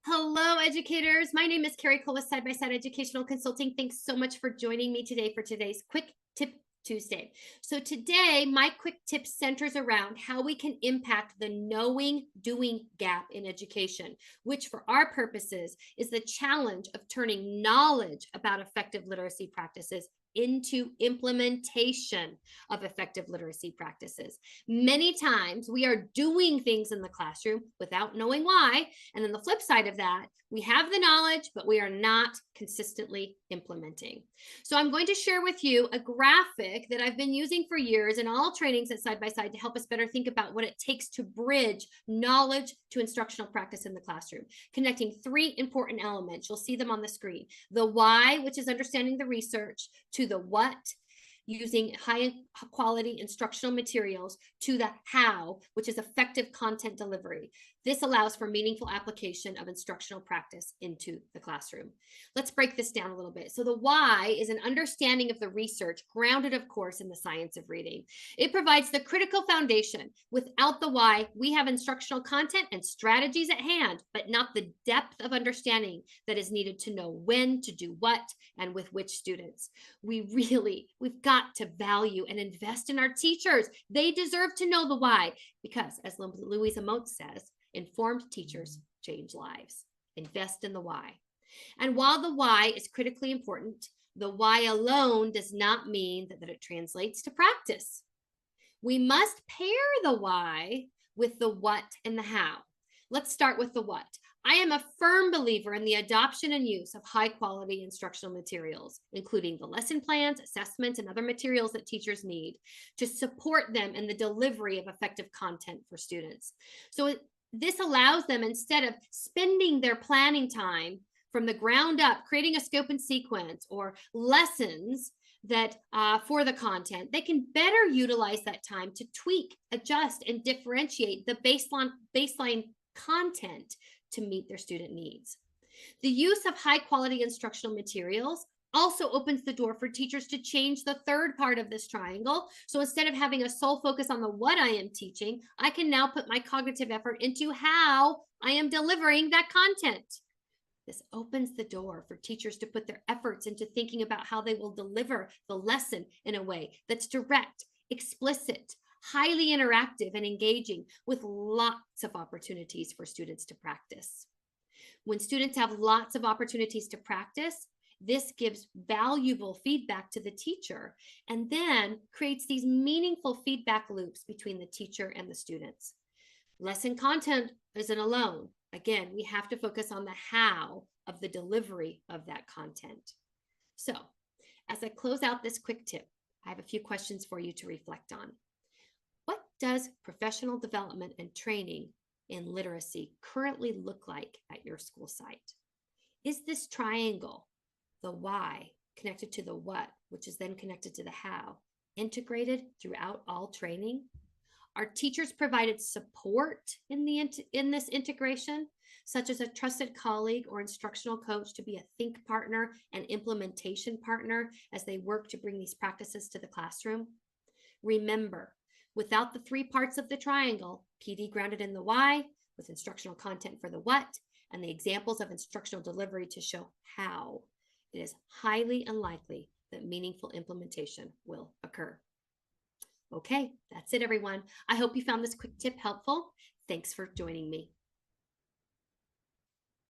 Hello, educators. My name is Carrie Cole with Side by Side Educational Consulting. Thanks so much for joining me today for today's Quick Tip Tuesday. So today, my quick tip centers around how we can impact the knowing doing gap in education, which for our purposes is the challenge of turning knowledge about effective literacy practices into implementation of effective literacy practices. Many times we are doing things in the classroom without knowing why. And then the flip side of that, we have the knowledge, but we are not consistently implementing. So I'm going to share with you a graphic that I've been using for years in all trainings at Side by Side to help us better think about what it takes to bridge knowledge to instructional practice in the classroom, connecting three important elements. You'll see them on the screen. The why, which is understanding the research, to the what, using high quality instructional materials, to the how, which is effective content delivery. This allows for meaningful application of instructional practice into the classroom. Let's break this down a little bit. So the why is an understanding of the research, grounded, of course, in the science of reading. It provides the critical foundation. Without the why, we have instructional content and strategies at hand, but not the depth of understanding that is needed to know when to do what and with which students. We've got to value and invest in our teachers. They deserve to know the why because, as Louisa Moats says, informed teachers change lives. Invest in the why. And while the why is critically important, the why alone does not mean that it translates to practice. We must pair the why with the what and the how. Let's start with the what. I am a firm believer in the adoption and use of high quality instructional materials, including the lesson plans, assessments, and other materials that teachers need to support them in the delivery of effective content for students. So this allows them, instead of spending their planning time from the ground up, creating a scope and sequence or lessons that for the content, they can better utilize that time to tweak, adjust, and differentiate the baseline content to meet their student needs. The use of high quality instructional materials also opens the door for teachers to change the third part of this triangle. So instead of having a sole focus on the what I am teaching, I can now put my cognitive effort into how I am delivering that content. This opens the door for teachers to put their efforts into thinking about how they will deliver the lesson in a way that's direct, explicit, highly interactive, and engaging, with lots of opportunities for students to practice. When students have lots of opportunities to practice, this gives valuable feedback to the teacher and then creates these meaningful feedback loops between the teacher and the students. Lesson content isn't alone. Again, we have to focus on the how of the delivery of that content. So, as I close out this quick tip, I have a few questions for you to reflect on. What does professional development and training in literacy currently look like at your school site? Is this triangle, the why, connected to the what, which is then connected to the how, integrated throughout all training? Are teachers provided support in this integration, such as a trusted colleague or instructional coach to be a think partner and implementation partner as they work to bring these practices to the classroom? Remember, without the three parts of the triangle, PD grounded in the why, with instructional content for the what, and the examples of instructional delivery to show how, it is highly unlikely that meaningful implementation will occur. Okay, that's it, everyone. I hope you found this quick tip helpful. Thanks for joining me.